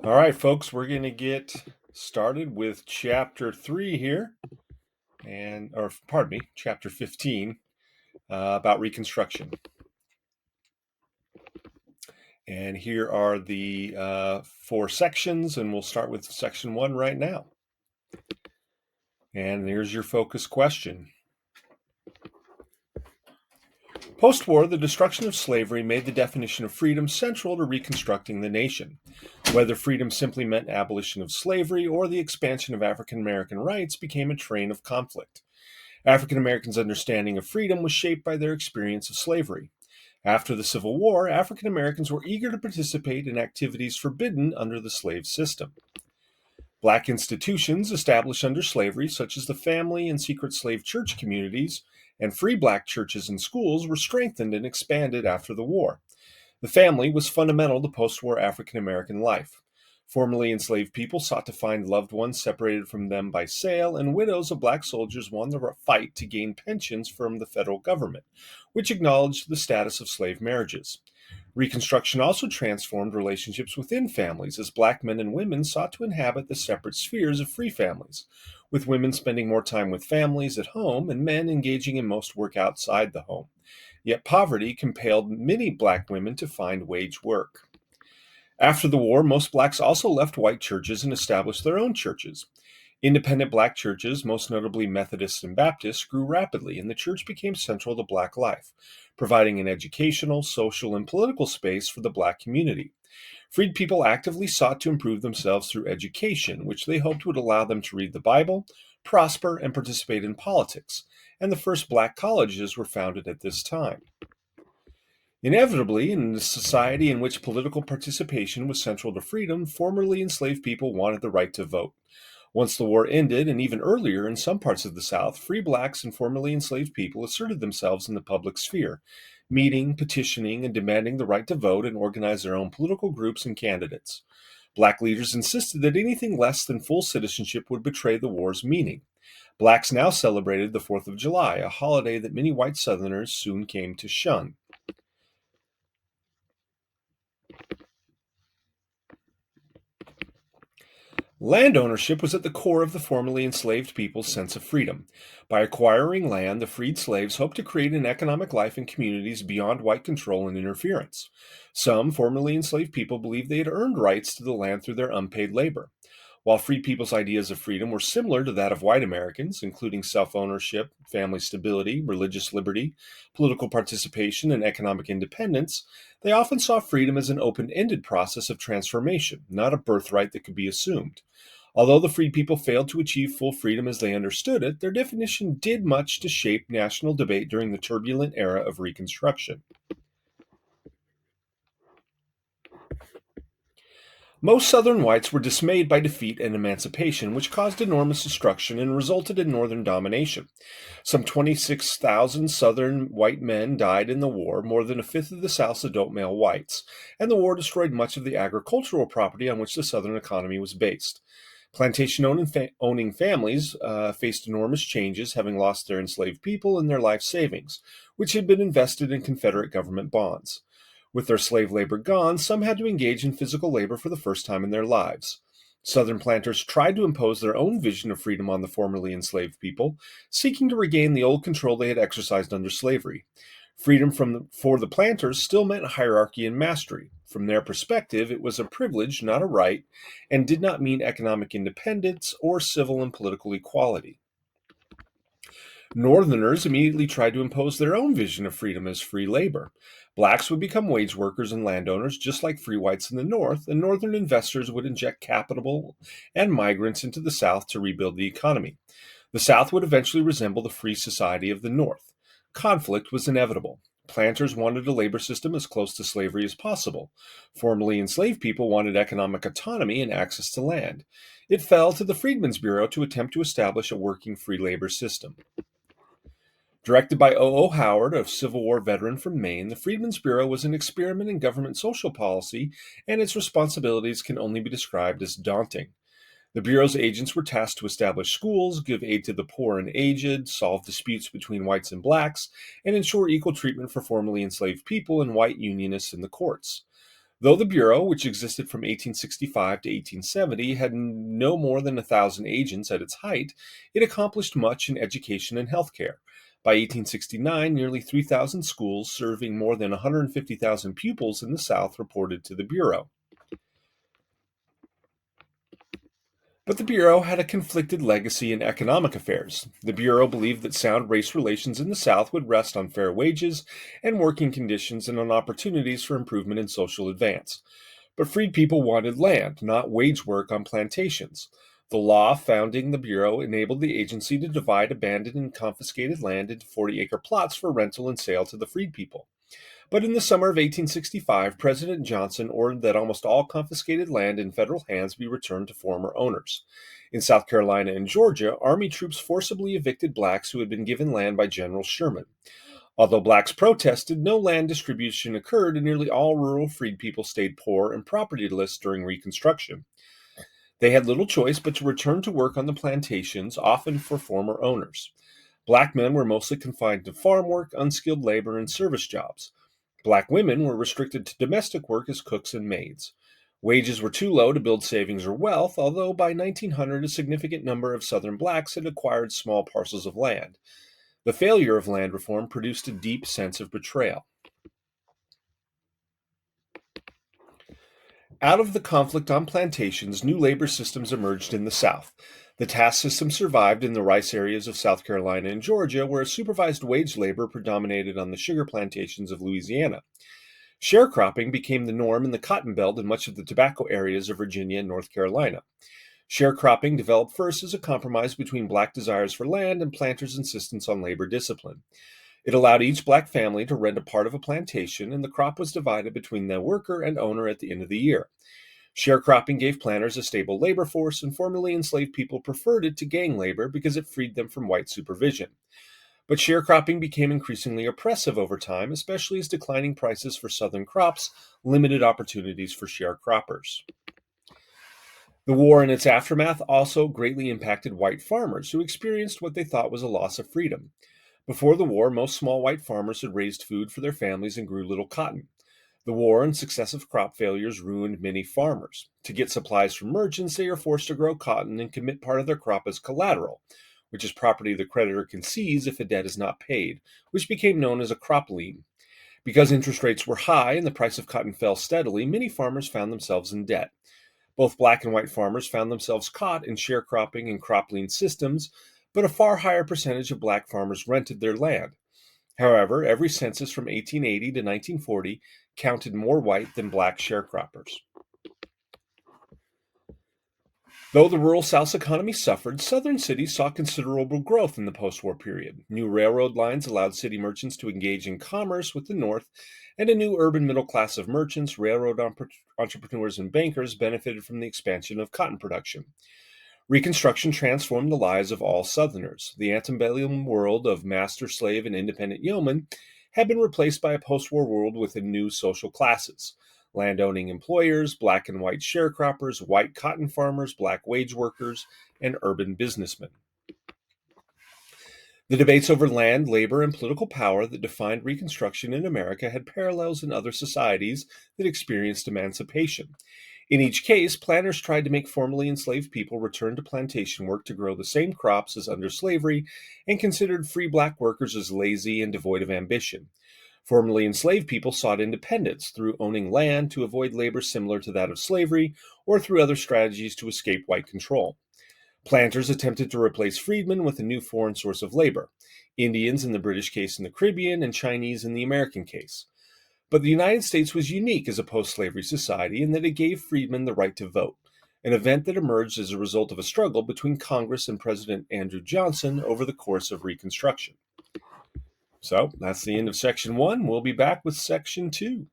All right, folks, we're going to get started with chapter 3 here, or pardon me, chapter 15 about Reconstruction. And here are the 4 sections, and we'll start with section 1 right now. And here's your focus question. Post-war, the destruction of slavery made the definition of freedom central to reconstructing the nation. Whether freedom simply meant abolition of slavery or the expansion of African American rights became a train of conflict. African Americans' understanding of freedom was shaped by their experience of slavery. After the Civil War, African Americans were eager to participate in activities forbidden under the slave system. Black institutions established under slavery, such as the family and secret slave church communities, and free black churches and schools, were strengthened and expanded after the war. The family was fundamental to post-war African American life. Formerly enslaved people sought to find loved ones separated from them by sale, and widows of black soldiers won the fight to gain pensions from the federal government, which acknowledged the status of slave marriages. Reconstruction also transformed relationships within families as black men and women sought to inhabit the separate spheres of free families, with women spending more time with families at home and men engaging in most work outside the home. Yet poverty compelled many black women to find wage work. After the war, most blacks also left white churches and established their own churches. Independent black churches, most notably Methodists and Baptists, grew rapidly, and the church became central to black life, providing an educational, social, and political space for the black community. Freed people actively sought to improve themselves through education, which they hoped would allow them to read the Bible, prosper, and participate in politics, and the first black colleges were founded at this time. Inevitably, in a society in which political participation was central to freedom, formerly enslaved people wanted the right to vote. Once the war ended, and even earlier in some parts of the South, free blacks and formerly enslaved people asserted themselves in the public sphere, meeting, petitioning, and demanding the right to vote and organize their own political groups and candidates. Black leaders insisted that anything less than full citizenship would betray the war's meaning. Blacks now celebrated the 4th of July, a holiday that many white Southerners soon came to shun. Land ownership was at the core of the formerly enslaved people's sense of freedom. By acquiring land, the freed slaves hoped to create an economic life in communities beyond white control and interference. Some formerly enslaved people believed they had earned rights to the land through their unpaid labor. While free people's ideas of freedom were similar to that of white Americans, including self ownership, family stability, religious liberty, political participation, and economic independence, they often saw freedom as an open ended process of transformation, not a birthright that could be assumed. Although the freed people failed to achieve full freedom as they understood it, their definition did much to shape national debate during the turbulent era of Reconstruction. Most Southern whites were dismayed by defeat and emancipation, which caused enormous destruction and resulted in Northern domination. Some 26,000 Southern white men died in the war, more than a fifth of the South's adult male whites, and the war destroyed much of the agricultural property on which the Southern economy was based. Plantation owning families faced enormous changes, having lost their enslaved people and their life savings, which had been invested in Confederate government bonds. With their slave labor gone, some had to engage in physical labor for the first time in their lives. Southern planters tried to impose their own vision of freedom on the formerly enslaved people, seeking to regain the old control they had exercised under slavery. Freedom for the planters still meant hierarchy and mastery. From their perspective, it was a privilege, not a right, and did not mean economic independence or civil and political equality. Northerners immediately tried to impose their own vision of freedom as free labor. Blacks would become wage workers and landowners just like free whites in the North, and Northern investors would inject capital and migrants into the South to rebuild the economy. The South would eventually resemble the free society of the North. Conflict was inevitable. Planters wanted a labor system as close to slavery as possible. Formerly enslaved people wanted economic autonomy and access to land. It fell to the Freedmen's Bureau to attempt to establish a working free labor system. Directed by O. O. Howard, a Civil War veteran from Maine, the Freedmen's Bureau was an experiment in government social policy, and its responsibilities can only be described as daunting. The Bureau's agents were tasked to establish schools, give aid to the poor and aged, solve disputes between whites and blacks, and ensure equal treatment for formerly enslaved people and white unionists in the courts. Though the Bureau, which existed from 1865 to 1870, had no more than 1,000 agents at its height, it accomplished much in education and healthcare. By 1869, nearly 3,000 schools serving more than 150,000 pupils in the South reported to the Bureau. But the Bureau had a conflicted legacy in economic affairs. The Bureau believed that sound race relations in the South would rest on fair wages and working conditions and on opportunities for improvement in social advance. But freed people wanted land, not wage work on plantations. The law founding the Bureau enabled the agency to divide abandoned and confiscated land into 40-acre plots for rental and sale to the freed people. But in the summer of 1865, President Johnson ordered that almost all confiscated land in federal hands be returned to former owners. In South Carolina and Georgia, Army troops forcibly evicted blacks who had been given land by General Sherman. Although blacks protested, no land distribution occurred, and nearly all rural freed people stayed poor and propertyless during Reconstruction. They had little choice but to return to work on the plantations, often for former owners. Black men were mostly confined to farm work, unskilled labor, and service jobs. Black women were restricted to domestic work as cooks and maids. Wages were too low to build savings or wealth, although by 1900 a significant number of Southern blacks had acquired small parcels of land. The failure of land reform produced a deep sense of betrayal. Out of the conflict on plantations, new labor systems emerged in the South. The task system survived in the rice areas of South Carolina and Georgia, where supervised wage labor predominated on the sugar plantations of Louisiana. Sharecropping became the norm in the Cotton Belt and much of the tobacco areas of Virginia and North Carolina. Sharecropping developed first as a compromise between black desires for land and planters' insistence on labor discipline. It allowed each black family to rent a part of a plantation, and the crop was divided between the worker and owner at the end of the year. Sharecropping gave planters a stable labor force, and formerly enslaved people preferred it to gang labor because it freed them from white supervision. But sharecropping became increasingly oppressive over time, especially as declining prices for southern crops limited opportunities for sharecroppers. The war and its aftermath also greatly impacted white farmers, who experienced what they thought was a loss of freedom. Before the war, most small white farmers had raised food for their families and grew little cotton. The war and successive crop failures ruined many farmers. To get supplies from merchants, they are forced to grow cotton and commit part of their crop as collateral, which is property the creditor can seize if a debt is not paid, which became known as a crop lien. Because interest rates were high and the price of cotton fell steadily, many farmers found themselves in debt. Both black and white farmers found themselves caught in sharecropping and crop lien systems, but a far higher percentage of black farmers rented their land. However, every census from 1880 to 1940 counted more white than black sharecroppers. Though the rural South's economy suffered, southern cities saw considerable growth in the post-war period. New railroad lines allowed city merchants to engage in commerce with the North, and a new urban middle class of merchants, railroad entrepreneurs, and bankers benefited from the expansion of cotton production. Reconstruction transformed the lives of all Southerners. The antebellum world of master, slave, and independent yeoman had been replaced by a post-war world with new social classes: land-owning employers, black and white sharecroppers, white cotton farmers, black wage workers, and urban businessmen. The debates over land, labor, and political power that defined Reconstruction in America had parallels in other societies that experienced emancipation. In each case, planters tried to make formerly enslaved people return to plantation work to grow the same crops as under slavery, and considered free black workers as lazy and devoid of ambition. Formerly enslaved people sought independence through owning land to avoid labor similar to that of slavery, or through other strategies to escape white control. Planters attempted to replace freedmen with a new foreign source of labor: Indians in the British case in the Caribbean, and Chinese in the American case. But the United States was unique as a post-slavery society in that it gave freedmen the right to vote, an event that emerged as a result of a struggle between Congress and President Andrew Johnson over the course of Reconstruction. So that's the end of Section 1. We'll be back with Section 2.